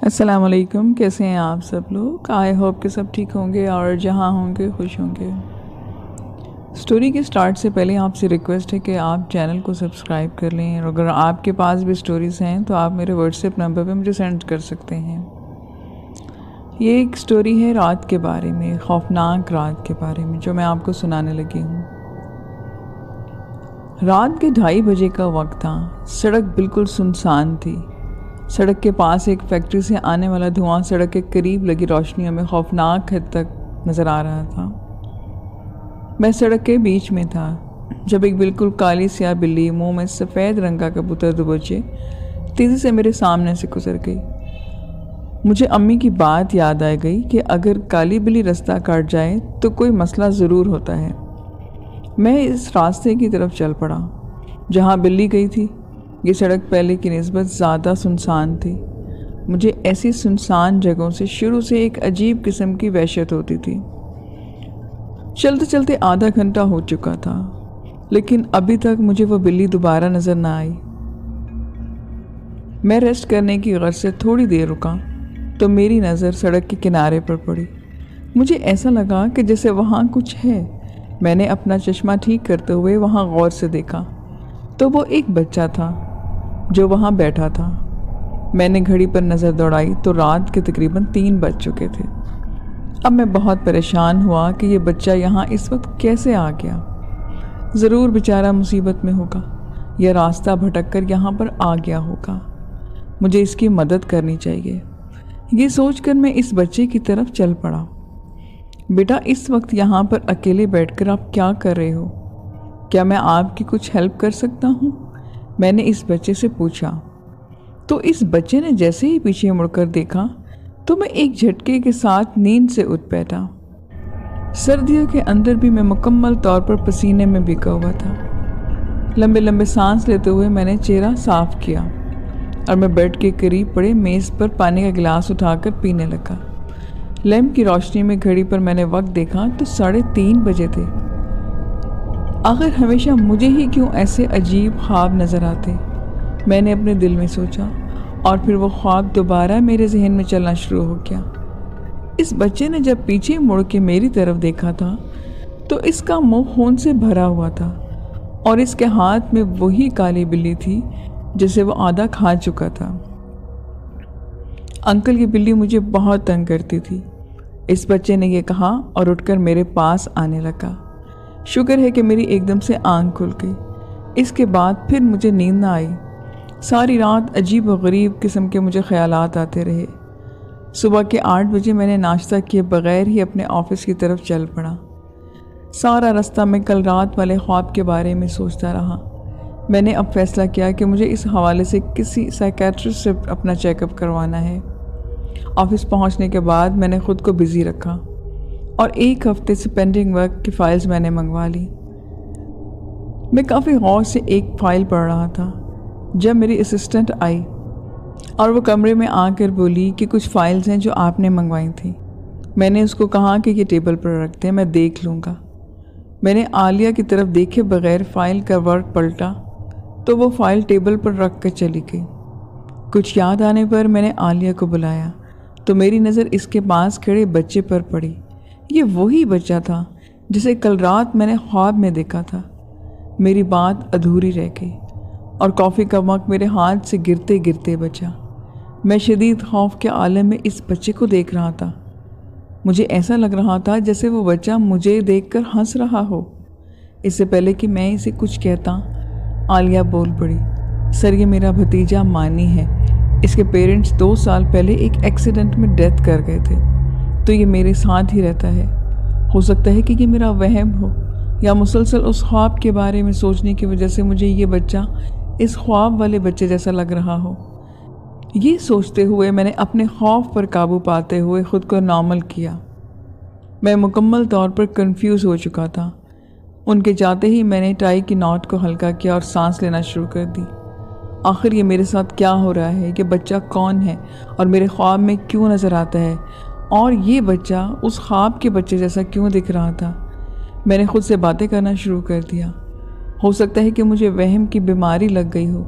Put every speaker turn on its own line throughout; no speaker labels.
السلام علیکم، کیسے ہیں آپ سب لوگ؟ آئی ہوپ کہ سب ٹھیک ہوں گے اور جہاں ہوں گے خوش ہوں گے۔ سٹوری کے سٹارٹ سے پہلے آپ سے ریکویسٹ ہے کہ آپ چینل کو سبسکرائب کر لیں، اور اگر آپ کے پاس بھی سٹوریز ہیں تو آپ میرے واٹس ایپ نمبر پہ مجھے سینڈ کر سکتے ہیں۔ یہ ایک سٹوری ہے رات کے بارے میں، خوفناک رات کے بارے میں، جو میں آپ کو سنانے لگی ہوں۔ رات کے 2:30 بجے کا وقت تھا۔ سڑک بالکل سنسان تھی۔ سڑک کے پاس ایک فیکٹری سے آنے والا دھواں سڑک کے قریب لگی روشنیوں میں خوفناک حد تک نظر آ رہا تھا۔ میں سڑک کے بیچ میں تھا جب ایک بالکل کالی سیاہ بلی، منہ میں سفید رنگ کا کبوتر دوبچے، تیزی سے میرے سامنے سے گزر گئی۔ مجھے امی کی بات یاد آ گئی کہ اگر کالی بلی رستہ کاٹ جائے تو کوئی مسئلہ ضرور ہوتا ہے۔ میں اس راستے کی طرف چل پڑا جہاں بلی گئی تھی۔ یہ سڑک پہلے کی نسبت زیادہ سنسان تھی۔ مجھے ایسی سنسان جگہوں سے شروع سے ایک عجیب قسم کی وحشت ہوتی تھی۔ چلتے چلتے آدھا گھنٹہ ہو چکا تھا، لیکن ابھی تک مجھے وہ بلی دوبارہ نظر نہ آئی۔ میں ریسٹ کرنے کی غرض سے تھوڑی دیر رکا تو میری نظر سڑک کے کنارے پر پڑی۔ مجھے ایسا لگا کہ جیسے وہاں کچھ ہے۔ میں نے اپنا چشمہ ٹھیک کرتے ہوئے وہاں غور سے دیکھا تو وہ ایک بچہ تھا جو وہاں بیٹھا تھا۔ میں نے گھڑی پر نظر دوڑائی تو رات کے تقریباً 3 بج چکے تھے۔ اب میں بہت پریشان ہوا کہ یہ بچہ یہاں اس وقت کیسے آ گیا۔ ضرور بیچارہ مصیبت میں ہوگا یا راستہ بھٹک کر یہاں پر آ گیا ہوگا۔ مجھے اس کی مدد کرنی چاہیے۔ یہ سوچ کر میں اس بچے کی طرف چل پڑا۔ بیٹا، اس وقت یہاں پر اکیلے بیٹھ کر آپ کیا کر رہے ہو؟ کیا میں آپ کی کچھ ہیلپ کر سکتا ہوں؟ میں نے اس بچے سے پوچھا تو اس بچے نے جیسے ہی پیچھے مڑ کر دیکھا تو میں ایک جھٹکے کے ساتھ نیند سے اٹھ بیٹھا۔ سردیوں کے اندر بھی میں مکمل طور پر پسینے میں بھیگا ہوا تھا۔ لمبے لمبے سانس لیتے ہوئے میں نے چہرہ صاف کیا اور میں بیڈ کے قریب پڑے میز پر پانی کا گلاس اٹھا کر پینے لگا۔ لیمپ کی روشنی میں گھڑی پر میں نے وقت دیکھا تو 3:30 بجے تھے۔ آخر ہمیشہ مجھے ہی کیوں ایسے عجیب خواب نظر آتے؟ میں نے اپنے دل میں سوچا، اور پھر وہ خواب دوبارہ میرے ذہن میں چلنا شروع ہو گیا۔ اس بچے نے جب پیچھے مڑ کے میری طرف دیکھا تھا تو اس کا منہ خون سے بھرا ہوا تھا، اور اس کے ہاتھ میں وہی کالی بلی تھی جسے وہ آدھا کھا چکا تھا۔ انکل، یہ بلی مجھے بہت تنگ کرتی تھی، اس بچے نے یہ کہا اور اٹھ کر میرے پاس آنے لگا۔ شکر ہے کہ میری ایک دم سے آنکھ کھل گئی۔ اس کے بعد پھر مجھے نیند نہ آئی۔ ساری رات عجیب و غریب قسم کے مجھے خیالات آتے رہے۔ صبح کے 8 بجے میں نے ناشتہ کیے بغیر ہی اپنے آفس کی طرف چل پڑا۔ سارا رستہ میں کل رات والے خواب کے بارے میں سوچتا رہا۔ میں نے اب فیصلہ کیا کہ مجھے اس حوالے سے کسی سائیکیٹرسٹ سے اپنا چیک اپ کروانا ہے۔ آفس پہنچنے کے بعد میں نے خود کو بزی رکھا اور 1 ہفتے سے پینڈنگ ورک کی فائلز میں نے منگوا لی۔ میں کافی غور سے ایک فائل پڑھ رہا تھا جب میری اسسٹنٹ آئی اور وہ کمرے میں آ کر بولی کہ کچھ فائلز ہیں جو آپ نے منگوائی تھیں۔ میں نے اس کو کہا کہ یہ ٹیبل پر رکھ دیں، میں دیکھ لوں گا۔ میں نے عالیہ کی طرف دیکھے بغیر فائل کا ورق پلٹا تو وہ فائل ٹیبل پر رکھ کر چلی گئی۔ کچھ یاد آنے پر میں نے عالیہ کو بلایا تو میری نظر اس کے پاس کھڑے بچے پر پڑی۔ یہ وہی بچہ تھا جسے کل رات میں نے خواب میں دیکھا تھا۔ میری بات ادھوری رہ گئی اور کافی کا مگ میرے ہاتھ سے گرتے گرتے بچا۔ میں شدید خوف کے عالم میں اس بچے کو دیکھ رہا تھا۔ مجھے ایسا لگ رہا تھا جیسے وہ بچہ مجھے دیکھ کر ہنس رہا ہو۔ اس سے پہلے کہ میں اسے کچھ کہتا، عالیہ بول پڑی، سر یہ میرا بھتیجا مانی ہے۔ اس کے پیرنٹس 2 سال پہلے ایک ایکسیڈنٹ میں ڈیتھ کر گئے تھے، تو یہ میرے ساتھ ہی رہتا ہے۔ ہو سکتا ہے کہ یہ میرا وہم ہو، یا مسلسل اس خواب کے بارے میں سوچنے کی وجہ سے مجھے یہ بچہ اس خواب والے بچے جیسا لگ رہا ہو۔ یہ سوچتے ہوئے میں نے اپنے خوف پر قابو پاتے ہوئے خود کو نارمل کیا۔ میں مکمل طور پر کنفیوز ہو چکا تھا۔ ان کے جاتے ہی میں نے ٹائی کی ناٹ کو ہلکا کیا اور سانس لینا شروع کر دی۔ آخر یہ میرے ساتھ کیا ہو رہا ہے؟ یہ بچہ کون ہے اور میرے خواب میں کیوں نظر آتا ہے؟ اور یہ بچہ اس خواب کے بچے جیسا کیوں دکھ رہا تھا؟ میں نے خود سے باتیں کرنا شروع کر دیا۔ ہو سکتا ہے کہ مجھے وہم کی بیماری لگ گئی ہو۔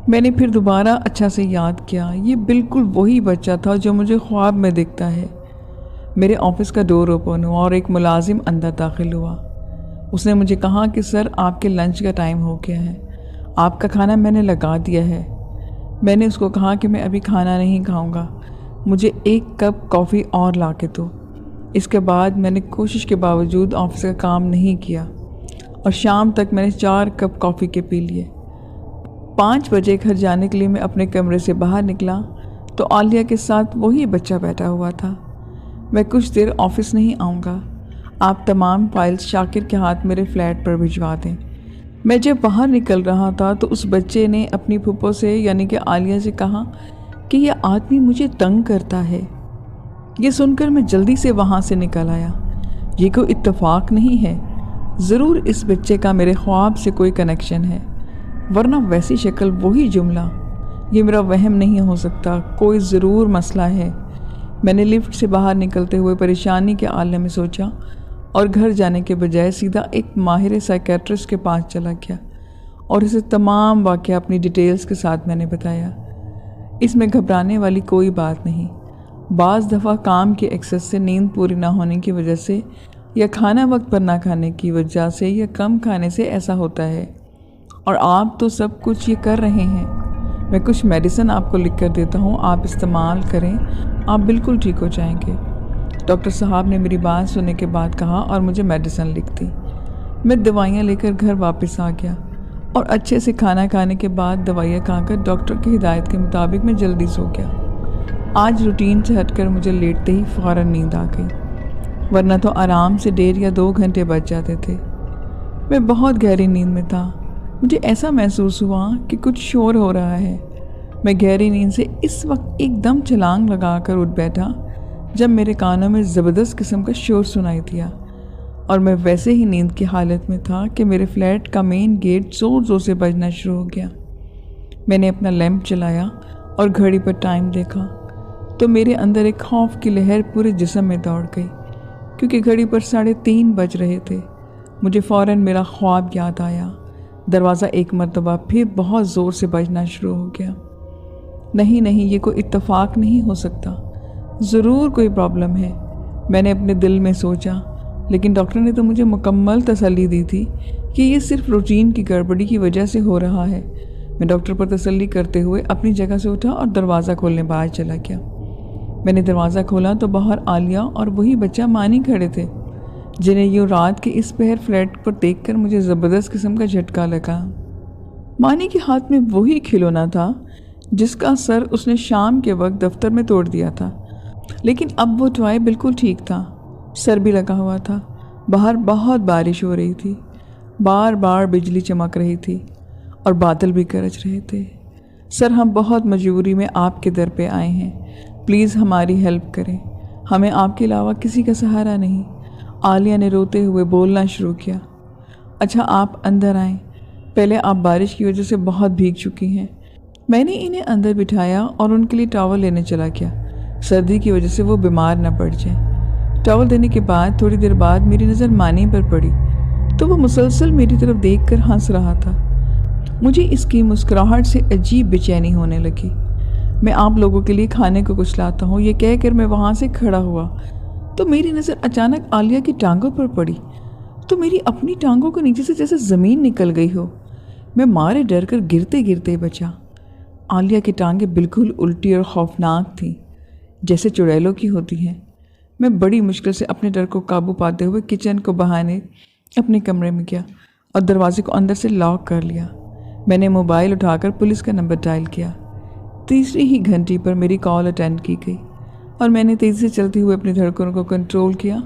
मैंने फिर दोबारा अच्छा से याद किया, ये बिल्कुल वही बच्चा था जो मुझे ख्वाब में दिखता है। मेरे ऑफिस का डोर ओपन हुआ और एक मुलाजिम अंदर दाखिल हुआ। उसने मुझे कहा कि सर, आपके लंच का टाइम हो गया है, आपका खाना मैंने लगा दिया है। मैंने उसको कहा कि मैं अभी खाना नहीं खाऊंगा, मुझे 1 कप कॉफ़ी और ला के दो। इसके बाद मैंने कोशिश के बावजूद ऑफिस का काम नहीं किया और शाम तक मैंने 4 कप कॉफ़ी के पी लिए। 5 बजे घर जाने के लिए मैं अपने कमरे से बाहर निकला तो आलिया के साथ वही बच्चा बैठा हुआ था। मैं कुछ देर ऑफिस नहीं आऊँगा, आप तमाम फाइल्स शाकिर के हाथ मेरे फ्लैट पर भिजवा दें। मैं जब बाहर निकल रहा था तो उस बच्चे ने अपनी फूफो से यानी कि आलिया से कहा कि यह आदमी मुझे तंग करता है। ये सुनकर मैं जल्दी से वहाँ से निकल आया। ये कोई इत्तेफाक नहीं है, ज़रूर इस बच्चे का मेरे ख्वाब से कोई कनेक्शन है, वरना वैसी शक्ल वही जुमला, ये मेरा वहम नहीं हो सकता, कोई ज़रूर मसला है। मैंने लिफ्ट से बाहर निकलते हुए परेशानी के आलम में सोचा और घर जाने के बजाय सीधा एक माहिर साइकेट्रिस्ट के पास चला गया और इसे तमाम वाक़या अपनी डिटेल्स के साथ मैंने बताया। इसमें घबराने वाली कोई बात नहीं। बाज़ दफ़ा काम के एक्सेस से नींद पूरी ना होने की वजह से या खाना वक्त पर ना खाने की वजह से या कम खाने से ऐसा होता है, और आप तो सब कुछ ये कर रहे हैं। मैं कुछ मेडिसिन आपको लिख कर देता हूँ, आप इस्तेमाल करें, आप बिल्कुल ठीक हो जाएंगे। डॉक्टर साहब ने मेरी बात सुनने के बाद कहा और मुझे मेडिसिन लिख दी। मैं दवाइयाँ लेकर घर वापस आ गया और अच्छे से खाना खाने के बाद दवाइयाँ खाकर डॉक्टर की हिदायत के मुताबिक मैं जल्दी सो गया। आज रूटीन से हटकर मुझे लेटते ही फ़ौरन नींद आ गई, वरना तो आराम से 1.5 या 2 घंटे बच जाते थे। मैं बहुत गहरी नींद में था। मुझे ऐसा महसूस हुआ कि कुछ शोर हो रहा है। मैं गहरी नींद से इस वक्त एकदम छलांग लगाकर उठ बैठा जब मेरे कानों में ज़बरदस्त किस्म का शोर सुनाई दिया, और मैं वैसे ही नींद की हालत में था कि मेरे फ्लैट का मेन गेट ज़ोर ज़ोर से बजना शुरू हो गया। मैंने अपना लैंप जलाया और घड़ी पर टाइम देखा तो मेरे अंदर एक खौफ की लहर पूरे जिस्म में दौड़ गई, क्योंकि घड़ी पर 3:30 बज रहे थे। मुझे फ़ौरन मेरा ख्वाब याद आया। दरवाज़ा एक मरतबा फिर बहुत ज़ोर से बजना शुरू हो गया। नहीं, ये कोई इत्तेफाक नहीं हो सकता, ज़रूर कोई प्रॉब्लम है, मैंने अपने दिल में सोचा। लेकिन डॉक्टर ने तो मुझे मुकम्मल तसल्ली दी थी कि ये सिर्फ रूटीन की गड़बड़ी की वजह से हो रहा है। मैं डॉक्टर पर तसल्ली करते हुए अपनी जगह से उठा और दरवाज़ा खोलने बाहर चला गया। मैंने दरवाज़ा खोला तो बाहर आलिया और वही बच्चा मानी खड़े थे, जिन्हें यूँ रात के इस पहर फ्लैट पर देखकर मुझे ज़बरदस्त किस्म का झटका लगा। मानी के हाथ में वही खिलौना था जिसका सर उसने शाम के वक्त दफ्तर में तोड़ दिया था, लेकिन अब वो टॉय बिल्कुल ठीक था, सर भी लगा हुआ था। बाहर बहुत बारिश हो रही थी, बार बार बिजली चमक रही थी और बादल भी गरज रहे थे। सर, हम बहुत मजबूरी में आपके दर पे आए हैं, प्लीज़ हमारी हेल्प करें, हमें आपके अलावा किसी का सहारा नहीं। आलिया ने रोते हुए बोलना शुरू किया। अच्छा, आप अंदर आएं, पहले आप बारिश की वजह से बहुत भीग चुकी हैं। मैंने इन्हें अंदर बिठाया और उनके लिए टॉवल लेने चला गया, सर्दी की वजह से वो बीमार न पड़ जाए। टॉवल देने के बाद थोड़ी देर बाद मेरी नज़र मानी पर पड़ी तो वो मुसलसल मेरी तरफ देखकर हंस रहा था। मुझे इसकी मुस्कुराहट से अजीब बेचैनी होने लगी। मैं आप लोगों के लिए खाने को कुछ लाता हूँ, ये कहकर मैं वहाँ से खड़ा हुआ तो मेरी नज़र अचानक आलिया की टांगों पर पड़ी तो मेरी अपनी टांगों के नीचे से जैसे ज़मीन निकल गई हो। मैं मारे डर कर गिरते गिरते बचा। आलिया की टांगें बिल्कुल उल्टी और खौफनाक थीं, जैसे चुड़ैलों की होती हैं। मैं बड़ी मुश्किल से अपने डर को काबू पाते हुए किचन को बहाने अपने कमरे में गया और दरवाजे को अंदर से लॉक कर लिया। मैंने मोबाइल उठाकर पुलिस का नंबर डायल किया। तीसरी ही घंटी पर मेरी कॉल अटेंड की गई और मैंने तेज़ी से चलते हुए अपनी धड़कनों को कंट्रोल किया।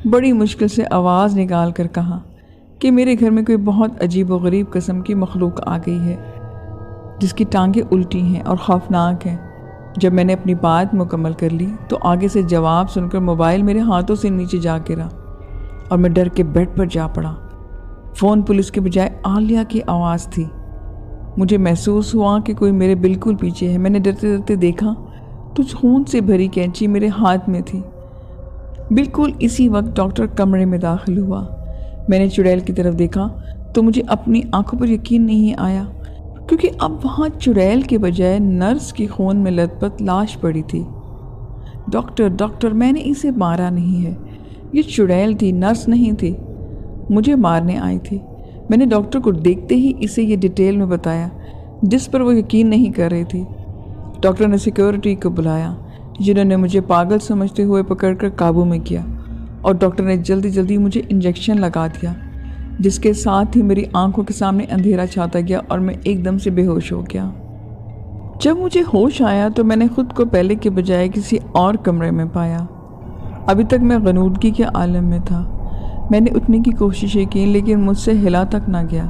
बड़ी मुश्किल से आवाज़ निकाल कर कहा कि मेरे घर में कोई बहुत अजीब व गरीब किस्म की मखलूक आ गई है जिसकी टांगें उल्टी हैं और खौफनाक हैं। जब मैंने अपनी बात मुकम्मल कर ली तो आगे से जवाब सुनकर मोबाइल मेरे हाथों से नीचे जा गिरा और मैं डर के बेड पर जा पड़ा। फ़ोन पुलिस के बजाय आलिया की आवाज़ थी। मुझे महसूस हुआ कि कोई मेरे बिल्कुल पीछे है। मैंने डरते डरते देखा तो खून से भरी कैंची मेरे हाथ में थी। बिल्कुल इसी वक्त डॉक्टर कमरे में दाखिल हुआ। मैंने चुड़ैल की तरफ देखा तो मुझे अपनी आंखों पर यकीन नहीं आया। क्योंकि अब वहाँ चुड़ैल के बजाय नर्स की खून में लथपथ लाश पड़ी थी। डॉक्टर डॉक्टर, मैंने इसे मारा नहीं है, ये चुड़ैल थी, नर्स नहीं थी, मुझे मारने आई थी। मैंने डॉक्टर को देखते ही इसे ये डिटेल में बताया, जिस पर वो यकीन नहीं कर रही थी। डॉक्टर ने सिक्योरिटी को बुलाया, जिन्होंने मुझे पागल समझते हुए पकड़कर काबू में किया, और डॉक्टर ने जल्दी जल्दी मुझे इंजेक्शन लगा दिया, जिसके साथ ही मेरी आंखों के सामने अंधेरा छाता गया और मैं एकदम से बेहोश हो गया। जब मुझे होश आया तो मैंने खुद को पहले के बजाय किसी और कमरे में पाया। अभी तक मैं गनूदगी के आलम में था। मैंने उठने की कोशिशें की, लेकिन मुझसे हिला तक ना गया।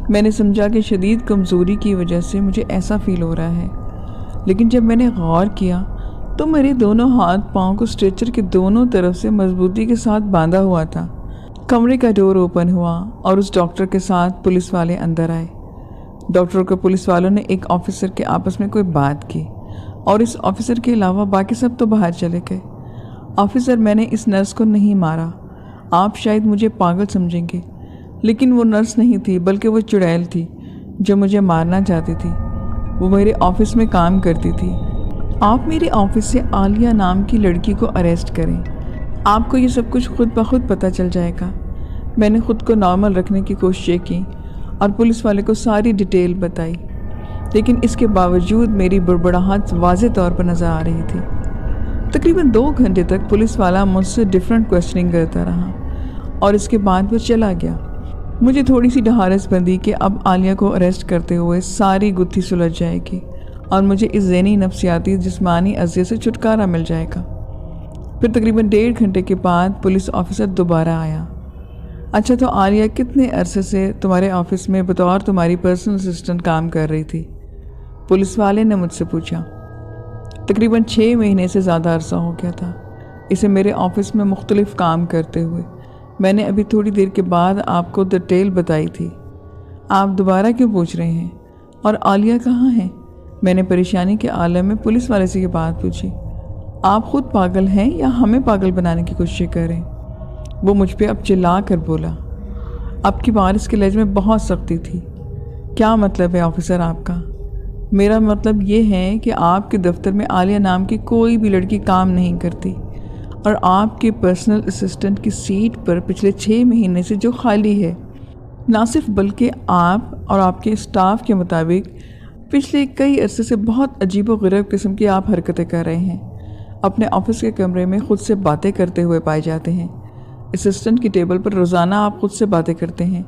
मैंने समझा कि शदीद कमज़ोरी की वजह से मुझे ऐसा फील हो रहा है, लेकिन जब मैंने गौर किया तो मेरे दोनों हाथ पाँव को स्ट्रेचर के दोनों तरफ से मजबूती के साथ बांधा हुआ था। कमरे का डोर ओपन हुआ और उस डॉक्टर के साथ पुलिस वाले अंदर आए। डॉक्टर को पुलिस वालों ने एक ऑफिसर के आपस में कोई बात की, और इस ऑफिसर के अलावा बाकी सब तो बाहर चले गए। ऑफिसर, मैंने इस नर्स को नहीं मारा। आप शायद मुझे पागल समझेंगे, लेकिन वो नर्स नहीं थी, बल्कि वो चुड़ैल थी जो मुझे मारना चाहती थी। वो मेरे ऑफिस में काम करती थी। आप मेरे ऑफिस से आलिया नाम की लड़की को अरेस्ट करें। आपको ये सब कुछ खुद ब खुद पता चल जाएगा। मैंने खुद को नॉर्मल रखने की कोशिश की और पुलिस वाले को सारी डिटेल बताई, लेकिन इसके बावजूद मेरी बुड़बुड़ाहट वाज़ेह तौर पर नज़र आ रही थी। तकरीबन 2 घंटे तक पुलिस वाला मुझसे डिफरेंट क्वेश्चनिंग करता रहा और इसके बाद वो चला गया। मुझे थोड़ी सी ढहारस बंधी कि अब आलिया को अरेस्ट करते हुए सारी गुत्थी सुलझ जाएगी और मुझे इस ज़हनी नफ्सियाती जिस्मानी अज़ियत से छुटकारा मिल जाएगा। फिर तकरीबन 1.5 घंटे के बाद पुलिस ऑफिसर दोबारा आया। अच्छा, तो आलिया कितने अरसे से तुम्हारे ऑफिस में बतौर तुम्हारी पर्सनल असिस्टेंट काम कर रही थी? पुलिस वाले ने मुझसे पूछा। तकरीबन 6 महीने से ज़्यादा अरसा हो गया था इसे मेरे ऑफिस में मुख्तलिफ काम करते हुए। मैंने अभी थोड़ी देर के बाद आपको डिटेल बताई थी। आप दोबारा क्यों पूछ रहे हैं? और आलिया कहाँ है? मैंने परेशानी के आलम में पुलिस वाले से ये बात पूछी। आप खुद पागल हैं या हमें पागल बनाने की कोशिश कर रहे हैं? वो मुझ पे अब चिल्ला कर बोला। अब की बार इसके लहजे में बहुत सख्ती थी। क्या मतलब है ऑफिसर आपका? मेरा मतलब ये है कि आपके दफ्तर में आलिया नाम की कोई भी लड़की काम नहीं करती और आपके पर्सनल असिस्टेंट की सीट पर पिछले 6 महीने से जो खाली है, ना सिर्फ बल्कि आप और आपके स्टाफ के मुताबिक पिछले कई अरसे से बहुत अजीबोगरीब किस्म की आप हरकतें कर रहे हैं। अपने ऑफिस के कमरे में खुद से बातें करते हुए पाए जाते हैं। असिस्टेंट की टेबल पर रोज़ाना आप खुद से बातें करते हैं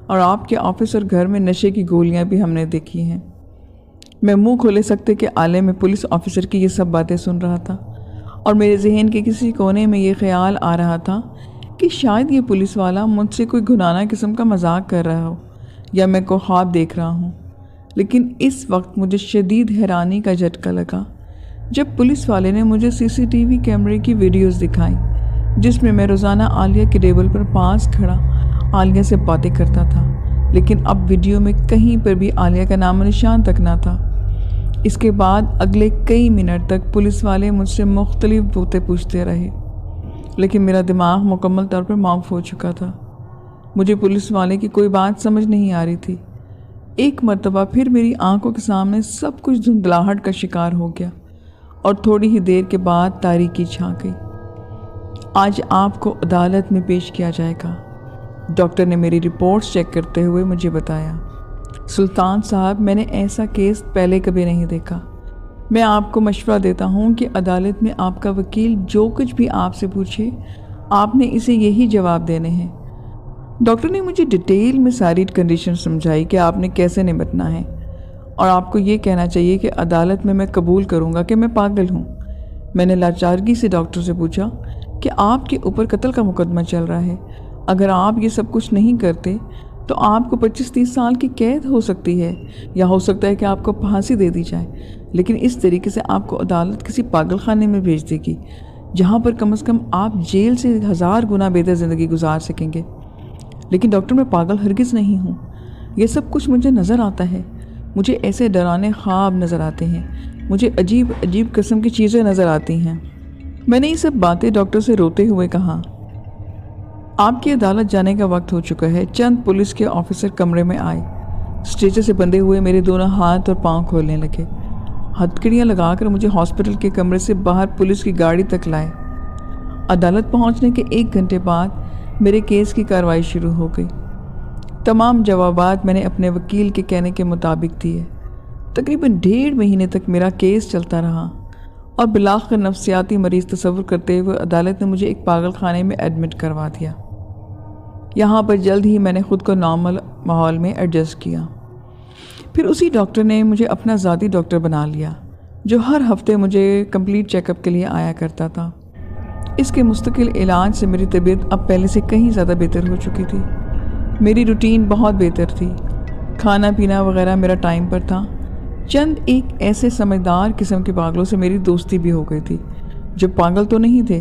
और आपके ऑफिस और घर में नशे की गोलियां भी हमने देखी हैं। मैं मुंह खोले सकते कि आले में पुलिस ऑफिसर की ये सब बातें सुन रहा था और मेरे जहन के किसी कोने में ये ख्याल आ रहा था कि शायद ये पुलिस वाला मुझसे कोई घुनाना किस्म का मजाक कर रहा हो या मैं कोई ख्वाब देख रहा हूँ। लेकिन इस वक्त मुझे शदीद हैरानी का झटका लगा जब पुलिस वाले ने मुझे सीसीटीवी कैमरे की वीडियोस दिखाई, जिसमें मैं रोज़ाना आलिया के टेबल पर पास खड़ा आलिया से बातें करता था, लेकिन अब वीडियो में कहीं पर भी आलिया का नाम निशान तक ना था। इसके बाद अगले कई मिनट तक पुलिस वाले मुझसे मुख्तलिफ बातें पूछते रहे, लेकिन मेरा दिमाग मुकम्मल तौर पर माफ हो चुका था। मुझे पुलिस वाले की कोई बात समझ नहीं आ रही थी। एक मर्तबा फिर मेरी आंखों के सामने सब कुछ धुंधलाहट का शिकार हो गया और थोड़ी ही देर के बाद तारीकी छा गई। आज आपको अदालत में पेश किया जाएगा, डॉक्टर ने मेरी रिपोर्ट्स चेक करते हुए मुझे बताया। सुल्तान साहब, मैंने ऐसा केस पहले कभी नहीं देखा। मैं आपको मशवरा देता हूँ कि अदालत में आपका वकील जो कुछ भी आपसे पूछे आपने इसे यही जवाब देने हैं। डॉक्टर ने मुझे डिटेल में सारी कंडीशन समझाई कि आपने कैसे निपटना है और आपको ये कहना चाहिए कि अदालत में मैं कबूल करूँगा कि मैं पागल हूँ। मैंने लाचारगी से डॉक्टर से पूछा कि आपके ऊपर कत्ल का मुकदमा चल रहा है, अगर आप ये सब कुछ नहीं करते तो आपको 25-30 साल की कैद हो सकती है या हो सकता है कि आपको फांसी दे दी जाए, लेकिन इस तरीके से आपको अदालत किसी पागल खाने में भेज देगी जहाँ पर कम से कम आप जेल से 1000 गुना बेहतर ज़िंदगी गुजार सकेंगे। लेकिन डॉक्टर, मैं पागल हरगिज़ नहीं हूँ। ये सब कुछ मुझे नज़र आता है, मुझे ऐसे डराने ख्वाब नज़र आते हैं, मुझे अजीब अजीब किस्म की चीज़ें नज़र आती हैं। मैंने ये सब बातें डॉक्टर से रोते हुए कहा। आपकी अदालत जाने का वक्त हो चुका है। चंद पुलिस के ऑफिसर कमरे में आए। स्ट्रेचर से बंधे हुए मेरे दोनों हाथ और पांव खोलने लगे। हथकड़ियाँ लगाकर मुझे हॉस्पिटल के कमरे से बाहर पुलिस की गाड़ी तक लाए। अदालत पहुंचने के 1 घंटे बाद मेरे केस की कार्रवाई शुरू हो गई। तमाम जवाबात मैंने अपने वकील के कहने के मुताबिक दिए। तकरीबन 1.5 महीने तक मेरा केस चलता रहा और बिलाखिर नफ्सियाती मरीज़ तस्वुर करते हुए अदालत ने मुझे एक पागल खाने में एडमिट करवा दिया। यहाँ पर जल्द ही मैंने ख़ुद को नॉर्मल माहौल में एडजस्ट किया। फिर उसी डॉक्टर ने मुझे अपना ज़ाती डॉक्टर बना लिया, जो हर हफ्ते मुझे कंप्लीट चेकअप के लिए आया करता था। इसके मुस्तकिल इलाज से मेरी तबीयत अब पहले से कहीं ज़्यादा बेहतर हो चुकी थी। मेरी रूटीन बहुत बेहतर थी, खाना पीना वगैरह मेरा टाइम पर था। चंद एक ऐसे समझदार किस्म के पागलों से मेरी दोस्ती भी हो गई थी, जो पागल तो नहीं थे,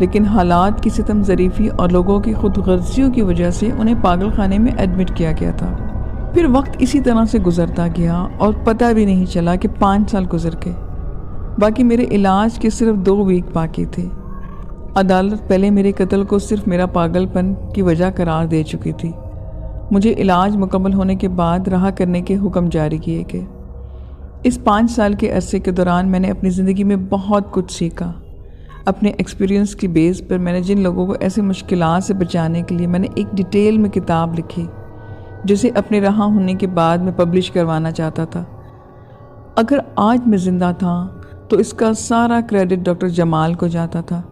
लेकिन हालात की सितम ज़रीफ़ी और लोगों की खुदगर्जियों की वजह से उन्हें पागल खाने में एडमिट किया गया था। फिर वक्त इसी तरह से गुजरता गया और पता भी नहीं चला कि 5 साल गुजर गए। बाकी मेरे इलाज के सिर्फ 2 वीक बाकी थे। अदालत पहले मेरे कत्ल को सिर्फ मेरा पागलपन की वजह करार दे चुकी थी। मुझे इलाज मुकम्मल होने के बाद रहा करने के हुक्म जारी किए गए। इस 5 साल के अरसे के दौरान मैंने अपनी ज़िंदगी में बहुत कुछ सीखा। अपने एक्सपीरियंस की बेस पर मैंने जिन लोगों को ऐसी मुश्किलात से बचाने के लिए मैंने एक डिटेल में किताब लिखी, जिसे अपने रहा होने के बाद मैं पब्लिश करवाना चाहता था। अगर आज मैं ज़िंदा था तो इसका सारा क्रेडिट डॉक्टर जमाल को जाता था,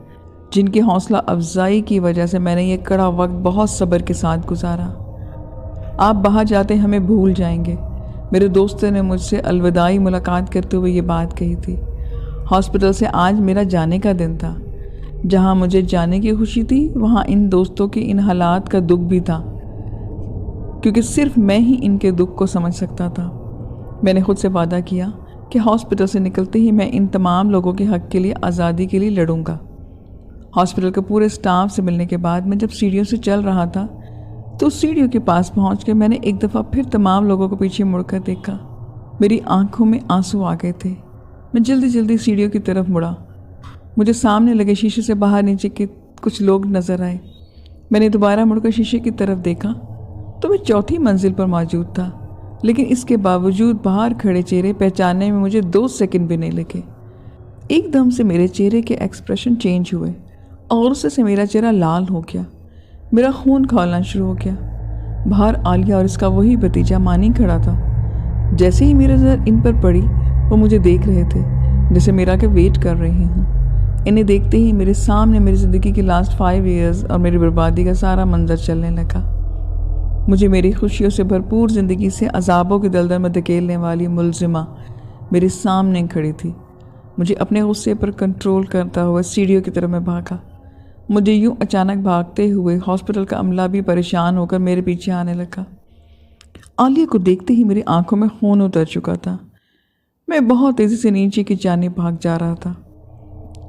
जिनकी हौसला अफजाई की वजह से मैंने ये कड़ा वक्त बहुत सब्र के साथ गुजारा। आप बाहर जाते हमें भूल जाएंगे, मेरे दोस्तों ने मुझसे अलविदाई मुलाकात करते हुए ये बात कही थी। हॉस्पिटल से आज मेरा जाने का दिन था। जहाँ मुझे जाने की खुशी थी, वहाँ इन दोस्तों की इन हालात का दुख भी था, क्योंकि सिर्फ मैं ही इनके दुख को समझ सकता था। मैंने खुद से वादा किया कि हॉस्पिटल से निकलते ही मैं इन तमाम लोगों के हक़ के लिए, आज़ादी के लिए लड़ूंगा। हॉस्पिटल के पूरे स्टाफ से मिलने के बाद मैं जब सीढ़ियों से चल रहा था, तो सीढ़ियों के पास पहुंच के मैंने एक दफ़ा फिर तमाम लोगों को पीछे मुड़कर देखा। मेरी आंखों में आंसू आ गए थे। मैं जल्दी जल्दी सीढ़ियों की तरफ मुड़ा। मुझे सामने लगे शीशे से बाहर नीचे के कुछ लोग नज़र आए। मैंने दोबारा मुड़कर शीशे की तरफ देखा तो मैं 4थी मंजिल पर मौजूद था, लेकिन इसके बावजूद बाहर खड़े चेहरे पहचानने में मुझे 2 सेकंड भी नहीं लगे। एकदम से मेरे चेहरे के एक्सप्रेशन चेंज हुए और उससे से मेरा चेहरा लाल हो गया। मेरा खून खौलना शुरू हो गया। बाहर आलिया और इसका वही भतीजा मानी खड़ा था। जैसे ही मेरी नज़र इन पर पड़ी, वो मुझे देख रहे थे जैसे मेरा के वेट कर रहे हूँ। इन्हें देखते ही मेरे सामने मेरी ज़िंदगी की लास्ट 5 ईयर्स और मेरी बर्बादी का सारा मंजर चलने लगा। मुझे मेरी खुशियों से भरपूर ज़िंदगी से अजाबों के दलदल में धकेलने वाली मुलजिमा मेरे सामने खड़ी थी। मुझे अपने गुस्से पर कंट्रोल करता हुआ सीढ़ियों की तरफ मैं भागा। मुझे यूं अचानक भागते हुए हॉस्पिटल का अमला भी परेशान होकर मेरे पीछे आने लगा। आलिया को देखते ही मेरी आंखों में खून उतर चुका था। मैं बहुत तेज़ी से नीचे की जानिब भाग जा रहा था।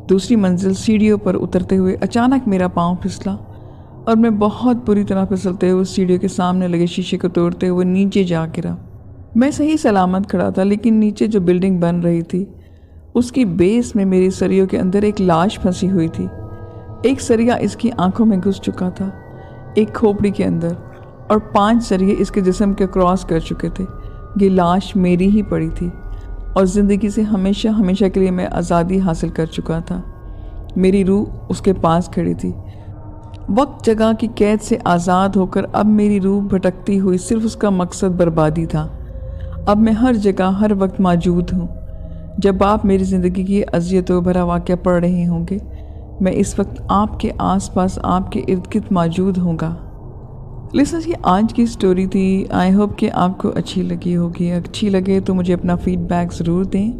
दूसरी मंजिल सीढ़ियों पर उतरते हुए अचानक मेरा पाँव फिसला और मैं बहुत बुरी तरह फिसलते हुए सीढ़ियों के सामने लगे शीशे को तोड़ते हुए नीचे जा गिरा। मैं सही सलामत खड़ा था, लेकिन नीचे जो बिल्डिंग बन रही थी उसकी बेस में मेरी सरियों के अंदर एक लाश फंसी हुई थी। एक सरिया इसकी आंखों में घुस चुका था, एक खोपड़ी के अंदर, और 5 सरिये इसके जिस्म के क्रॉस कर चुके थे। ये लाश मेरी ही पड़ी थी और ज़िंदगी से हमेशा हमेशा के लिए मैं आज़ादी हासिल कर चुका था। मेरी रूह उसके पास खड़ी थी। वक्त जगह की कैद से आज़ाद होकर अब मेरी रूह भटकती हुई सिर्फ उसका मकसद बर्बादी था। अब मैं हर जगह हर वक्त मौजूद हूँ। जब आप मेरी ज़िंदगी की अज़ियतों भरा वाक़या पढ़ रहे होंगे, मैं इस वक्त आपके आसपास, आपके इर्द गिर्द मौजूद होगा। लिसनर्स, ये आज की स्टोरी थी। आई होप कि आपको अच्छी लगी होगी। अच्छी लगे तो मुझे अपना फीडबैक ज़रूर दें।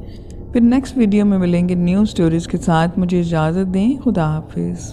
फिर नेक्स्ट वीडियो में मिलेंगे न्यू स्टोरीज़ के साथ। मुझे इजाज़त दें। खुदा हाफिज़।